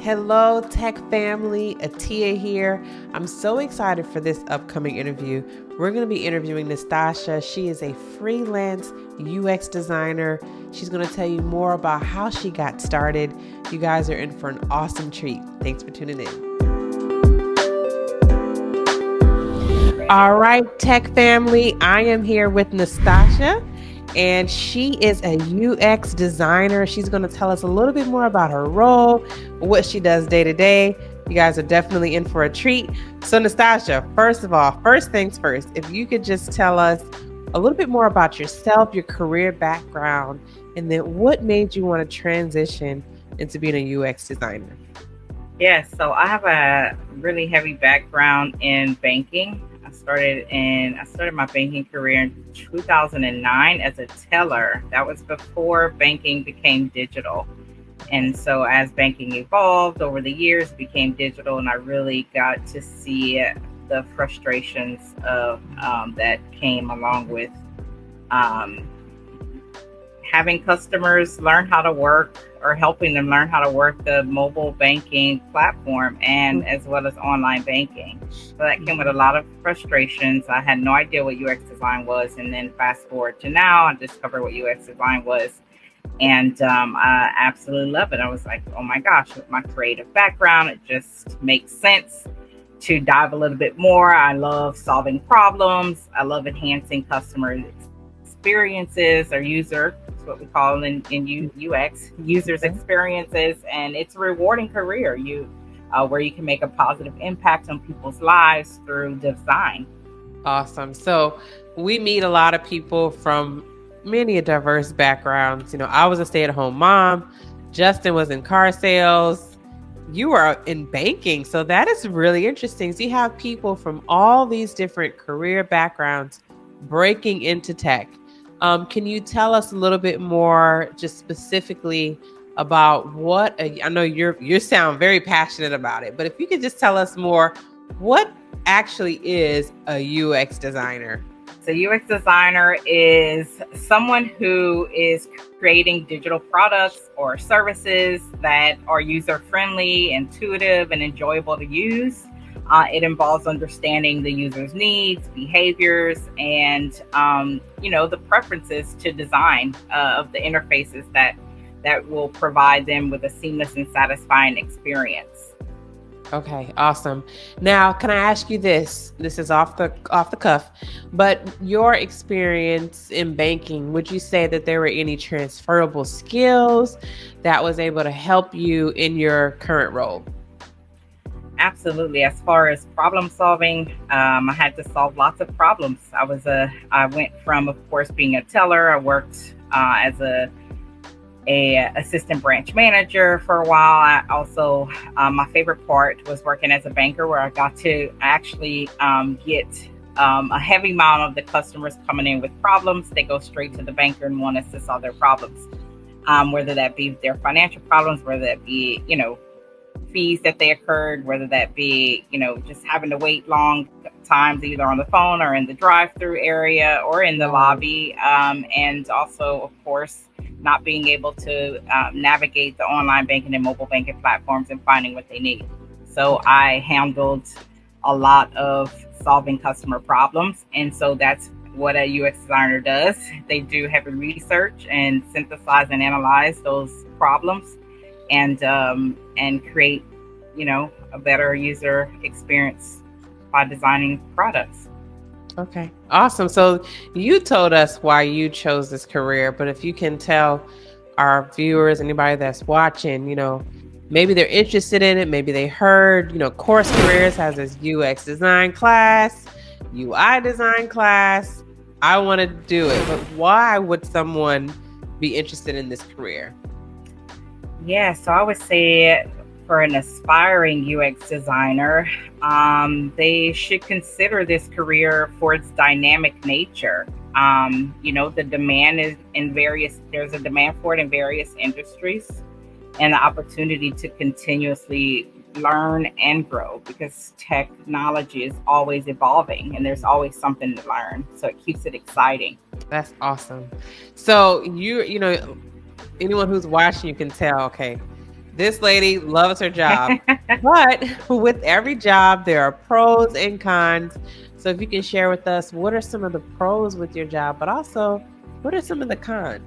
Hello, tech family. Atia here. I'm so excited for this upcoming interview. We're going to be interviewing Nastasja. She is a freelance UX designer. She's going to tell you more about how she got started. You guys are in for an awesome treat. Thanks for tuning in. All right, tech family. I am here with Nastasja, and she is a UX designer. She's going to tell us a little bit more about her role, what she does day to day. You guys are definitely in for a treat. So Nastasja, first of all, first things first, if you could just tell us a little bit more about yourself, your career background, and then what made you want to transition into being a UX designer? Yes, so I have a really heavy background in banking. I started my banking career in 2009 as a teller. That was before banking became digital. And so as banking evolved over the years, it became digital, and I really got to see the frustrations of that came along with having customers learn how to work or helping them learn how to work the mobile banking platform and as well as online banking. So that came with a lot of frustrations. I had no idea what UX design was. And then fast forward to now, I discovered what UX design was. And I absolutely love it. I was like, oh my gosh, with my creative background, it just makes sense to dive a little bit more. I love solving problems. I love enhancing customer experiences or user, that's what we call in UX, users experiences, and it's a rewarding career where you can make a positive impact on people's lives through design. Awesome. So we meet a lot of people from many diverse backgrounds. You know, I was a stay-at-home mom. Justin was in car sales. You are in banking. So that is really interesting. So you have people from all these different career backgrounds breaking into tech. Can you tell us a little bit more, just specifically about I know you sound very passionate about it, but if you could just tell us more, what actually is a UX designer? So UX designer is someone who is creating digital products or services that are user-friendly, intuitive, and enjoyable to use. It involves understanding the user's needs, behaviors, and the preferences to design of the interfaces that will provide them with a seamless and satisfying experience. Okay, awesome. Now, can I ask you this? This is off the cuff, but your experience in banking, would you say that there were any transferable skills that was able to help you in your current role? Absolutely. As far as problem solving, I had to solve lots of problems. I went from, of course, being a teller. I worked as a assistant branch manager for a while. I also, my favorite part was working as a banker, where I got to actually get a heavy amount of the customers coming in with problems. They go straight to the banker and want us to solve their problems, whether that be their financial problems, whether that be, fees that they occurred, whether that be, just having to wait long times either on the phone or in the drive-through area or in the lobby. And also, of course, not being able to navigate the online banking and mobile banking platforms and finding what they need. So I handled a lot of solving customer problems. And so that's what a UX designer does. They do heavy research and synthesize and analyze those problems and create, a better user experience by designing products. Okay, awesome. So you told us why you chose this career, but if you can tell our viewers, anybody that's watching, maybe they're interested in it, maybe they heard, Course Careers has this UX design class, UI design class. I want to do it, but why would someone be interested in this career? Yeah, so I would say for an aspiring UX designer, they should consider this career for its dynamic nature. The demand is there's a demand for it in various industries, and the opportunity to continuously learn and grow, because technology is always evolving and there's always something to learn. So it keeps it exciting. That's awesome. So anyone who's watching, you can tell, okay, This lady loves her job. But with every job, there are pros and cons. So if you can share with us, what are some of the pros with your job, but also what are some of the cons?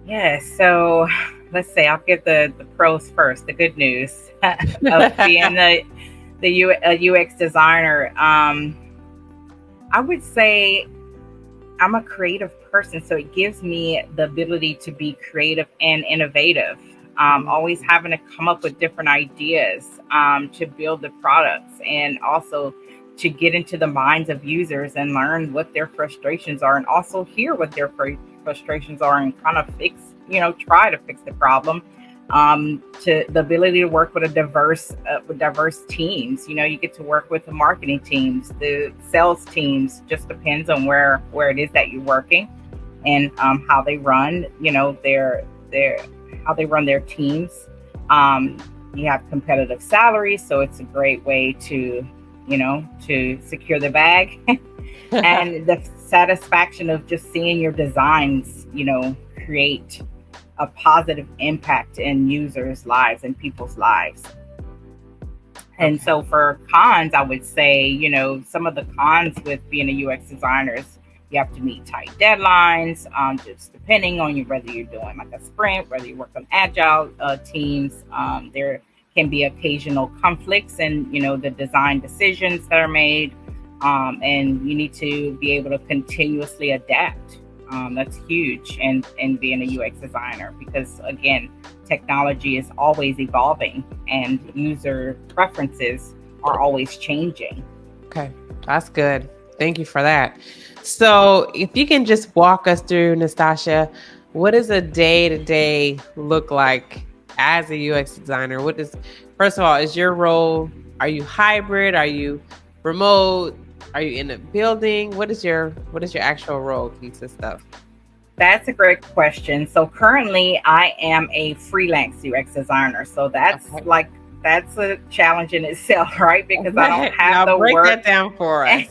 Yes. So let's say I'll give the pros first, the good news of being a UX designer. I would say I'm a creative person, so it gives me the ability to be creative and innovative. Always having to come up with different ideas to build the products, and also to get into the minds of users and learn what their frustrations are, and also hear what their frustrations are, and kind of try to fix the problem. To the ability to work with diverse teams. You get to work with the marketing teams, the sales teams. Just depends on where it is that you're working, and how they run. Their how they run their teams. You have competitive salaries, so it's a great way to secure the bag, and the satisfaction of just seeing your designs, create a positive impact in users' lives and people's lives. And so for cons, I would say, some of the cons with being a UX designer is you have to meet tight deadlines, just depending on whether you're doing like a sprint, whether you work on agile teams. There can be occasional conflicts in, the design decisions that are made. And you need to be able to continuously adapt. That's huge in being a UX designer, because again, technology is always evolving and user preferences are always changing. Okay, that's good. Thank you for that. So if you can just walk us through, Nastasja, what does a day-to-day look like as a UX designer? First of all, is your role, are you hybrid? Are you remote? Are you in a building? What is your actual role consist of? That's a great question. So currently I am a freelance UX designer. So that's that's a challenge in itself, right? Because I don't have the break work. That down for us.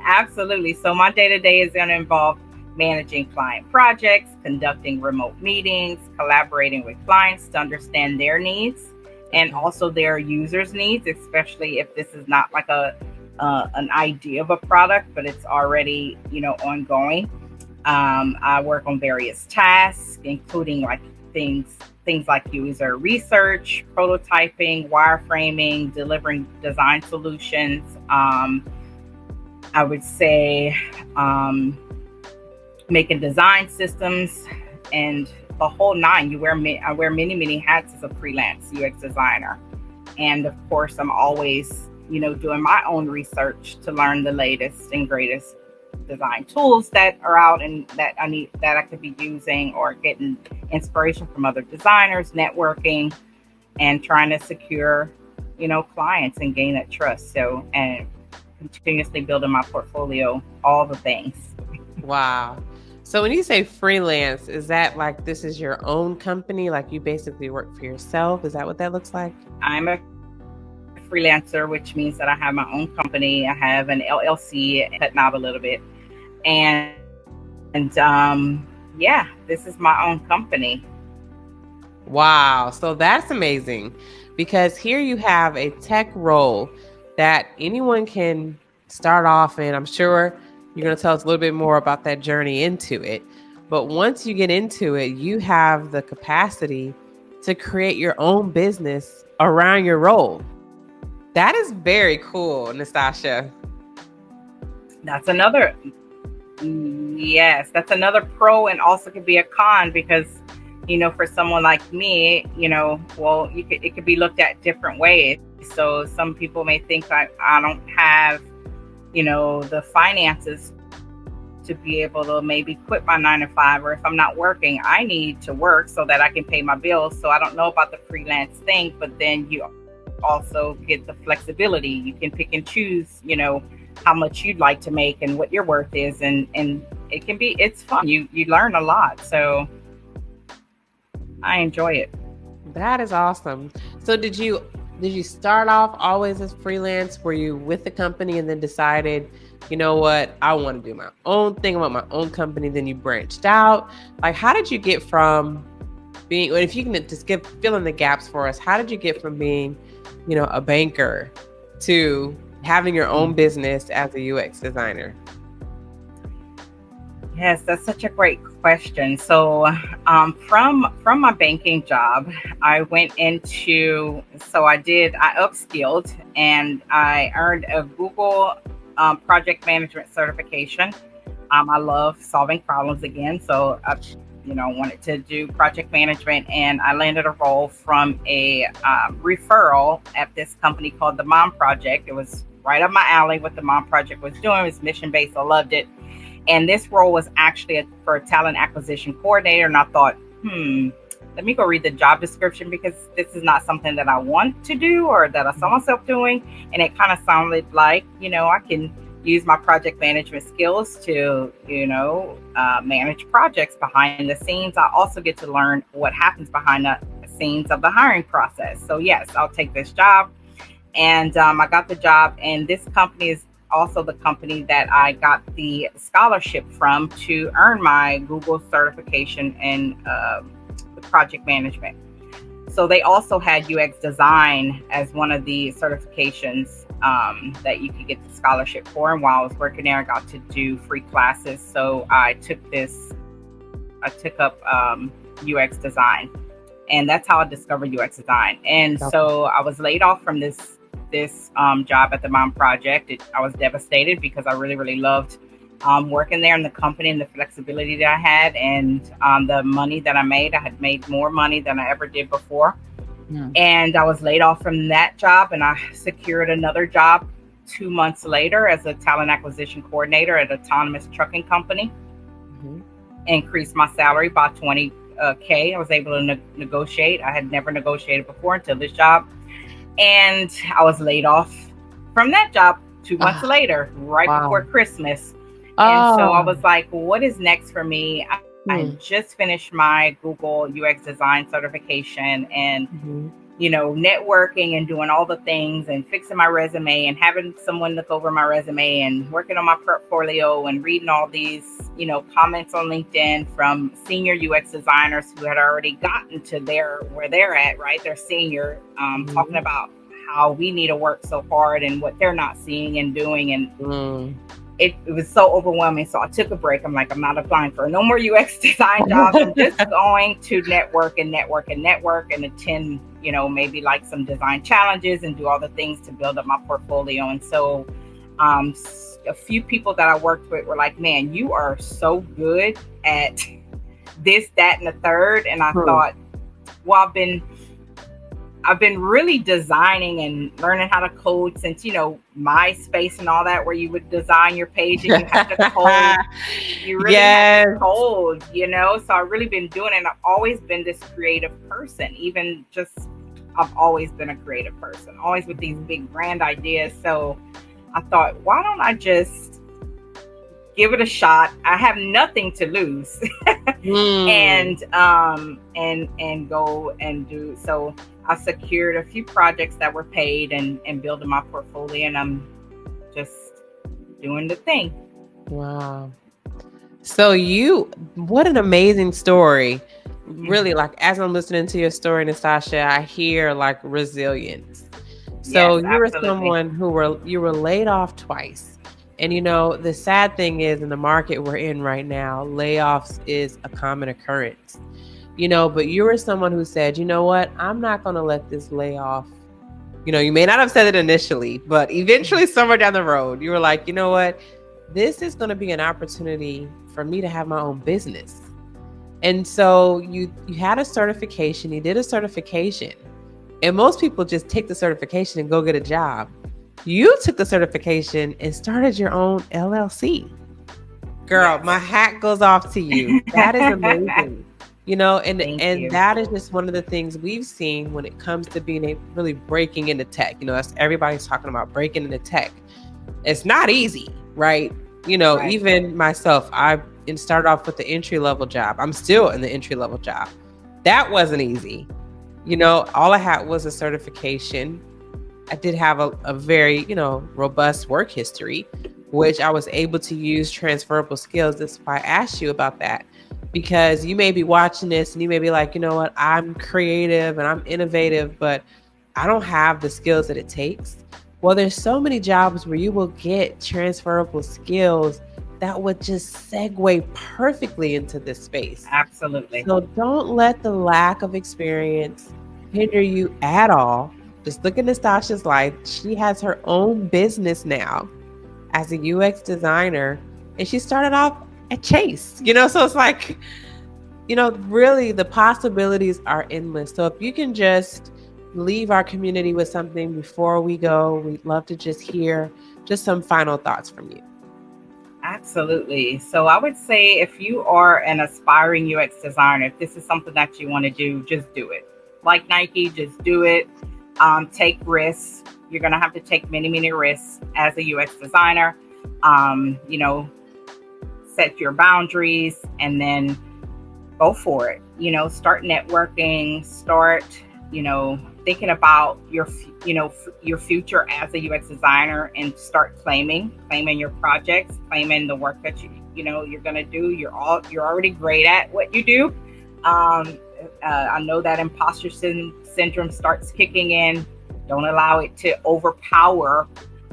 Absolutely. So my day-to-day is going to involve managing client projects, conducting remote meetings, collaborating with clients to understand their needs and also their users' needs, especially if this is not like an idea of a product, but it's already, ongoing. I work on various tasks, including like things like user research, prototyping, wireframing, delivering design solutions. I would say making design systems and the whole nine. I wear many hats as a freelance UX designer, and of course, I'm always doing my own research to learn the latest and greatest design tools that are out and that I could be using, or getting inspiration from other designers, networking, and trying to secure, clients and gain that trust. So, and continuously building my portfolio, all the things. Wow. So when you say freelance, is that like this is your own company? Like you basically work for yourself? Is that what that looks like? I'm a freelancer, which means that I have my own company. I have an LLC, cutting out a little bit. And this is my own company. Wow. So that's amazing, because here you have a tech role that anyone can start off in. I'm sure you're going to tell us a little bit more about that journey into it. But once you get into it, you have the capacity to create your own business around your role. That is very cool, Nastasja. That's another pro, and also could be a con, because for someone like me, it could be looked at different ways. So some people may think that I don't have the finances to be able to maybe quit my 9-to-5, or if I'm not working, I need to work so that I can pay my bills. So I don't know about the freelance thing, but then you also get the flexibility. You can pick and choose, how much you'd like to make and what your worth is, and it's fun. You learn a lot, so I enjoy it. That is awesome. So did you start off always as freelance? Were you with the company and then decided, you know what, I want to do my own thing, I want my own company, then you branched out? Like, how did you get from being, or if you can just fill in the gaps for us, how did you get from being, a banker to having your own business as a UX designer? Yes, that's such a great question. So, from my banking job, I went into, I upskilled and I earned a Google project management certification. I love solving problems again, so I, wanted to do project management, and I landed a role from a referral at this company called the Mom Project. It was right up my alley. What the Mom Project was doing was mission based. I loved it. And this role was actually for a talent acquisition coordinator. And I thought, let me go read the job description, because this is not something that I want to do or that I saw myself doing. And it kind of sounded like, I can use my project management skills to, manage projects behind the scenes. I also get to learn what happens behind the scenes of the hiring process. So yes, I'll take this job. And I got the job. And this company is also the company that I got the scholarship from to earn my Google certification in the project management. So they also had UX design as one of the certifications that you could get the scholarship for. And while I was working there, I got to do free classes. So I took up UX design, and that's how I discovered UX design. And so I was laid off from this job at the Mom Project. I was devastated because I really, really loved working there in the company and the flexibility that I had, and the money that I made. I had made more money than I ever did before. And I was laid off from that job, and I secured another job 2 months later as a talent acquisition coordinator at an autonomous trucking company. Increased my salary by $20K. I was able to negotiate. I had never negotiated before until this job. And I was laid off from that job 2 months later, right before Christmas. And so I was like, what is next for me? I just finished my Google UX design certification, and, networking and doing all the things and fixing my resume and having someone look over my resume and working on my portfolio and reading all these, comments on LinkedIn from senior UX designers who had already gotten to where they're at, right? They're senior, talking about how we need to work so hard and what they're not seeing and doing. And it was so overwhelming. So I took a break. I'm like, I'm not applying for no more UX design jobs. I'm just going to network and attend, maybe like some design challenges and do all the things to build up my portfolio. And so a few people that I worked with were like, man, you are so good at this, that, and the third. And I thought, well, I've been really designing and learning how to code since, MySpace and all that, where you would design your page and you had to code. You really had to code, So I've really been doing it. And I've always been this creative person, I've always been a creative person, always with these big brand ideas. So I thought, why don't I just give it a shot? I have nothing to lose. and go and do. So I secured a few projects that were paid and building my portfolio, and I'm just doing the thing. Wow. So what an amazing story. Really, like, as I'm listening to your story, Nastasja, I hear like resilience. So Yes, you were absolutely. someone you were laid off twice. And the sad thing is, in the market we're in right now, layoffs is a common occurrence. But you were someone who said, you know what, I'm not going to let this layoff, you may not have said it initially, but eventually somewhere down the road, you were like, you know what, this is going to be an opportunity for me to have my own business. And so you had a certification, you did a certification, and most people just take the certification and go get a job. You took the certification and started your own LLC. Girl, my hat goes off to you. That is amazing. And that is just one of the things we've seen when it comes to really breaking into tech. That's everybody's talking about breaking into tech. It's not easy, right? Right. Even myself, I started off with the entry-level job. I'm still in the entry-level job. That wasn't easy. All I had was a certification. I did have a very, robust work history, which I was able to use transferable skills. That's why I asked you about that. because you may be watching this and you may be like, you know what, I'm creative and I'm innovative, but I don't have the skills that it takes. Well, there's so many jobs where you will get transferable skills that would just segue perfectly into this space. Absolutely. So don't let the lack of experience hinder you at all. Just look at Nastasja's life. She has her own business now as a UX designer, and she started off at Chase, so it's like, really the possibilities are endless. So if you can just leave our community with something before we go, we'd love to just hear just some final thoughts from you. Absolutely. So I would say if you are an aspiring UX designer, if this is something that you want to do, just do it. Like Nike, just do it. Take risks. You're going to have to take many, many risks as a UX designer. Set your boundaries and then go for it. Start networking, start, thinking about your future as a UX designer, and start claiming your projects, claiming the work that you're going to do. You're already great at what you do. I know that imposter syndrome starts kicking in. Don't allow it to overpower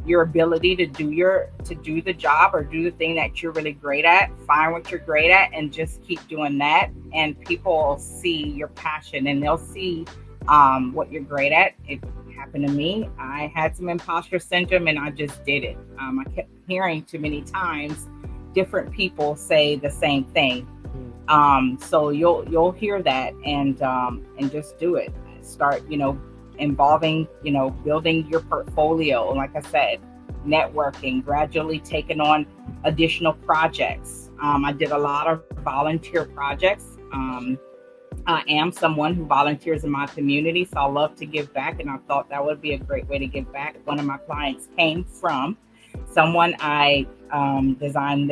your ability to do the job or do the thing that you're really great at. Find what you're great at and just keep doing that. And people will see your passion and they'll see what you're great at. It happened to me. I had some imposter syndrome and I just did it. I kept hearing too many times different people say the same thing. So you'll hear that and just do it. Start, involving, building your portfolio. Like I said, networking, gradually taking on additional projects. I did a lot of volunteer projects. I am someone who volunteers in my community, so I love to give back, and I thought that would be a great way to give back. One of my clients came from someone I redesigned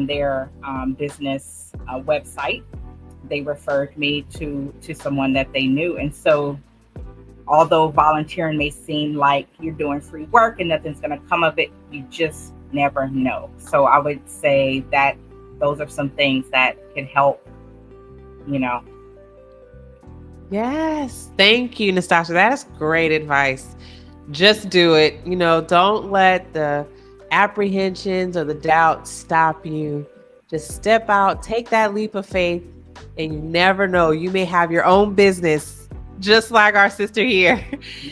their business website. They referred me to someone that they knew, and so although volunteering may seem like you're doing free work and nothing's going to come of it, you just never know. So I would say that those are some things that can help, Yes. Thank you, Nastasja. That is great advice. Just do it. Don't let the apprehensions or the doubts stop you. Just step out, take that leap of faith, and you never know. You may have your own business just like our sister here.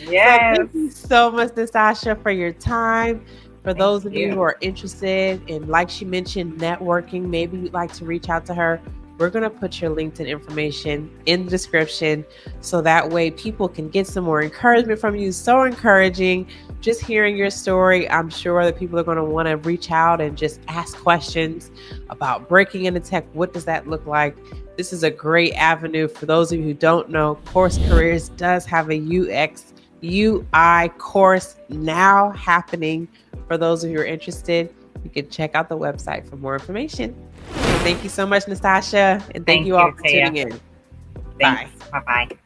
Yes. So thank you so much, Nastasja, for your time. For those of you who are interested in, like she mentioned, networking, maybe you'd like to reach out to her. We're going to put your LinkedIn information in the description so that way people can get some more encouragement from you. So encouraging. Just hearing your story, I'm sure that people are going to want to reach out and just ask questions about breaking into tech. What does that look like? This is a great avenue. For those of you who don't know, Course Careers does have a UX UI course now happening. For those of you who are interested, you can check out the website for more information. Thank you so much, Nastasja, and thank you all for tuning in. Thanks. Bye. Bye-bye.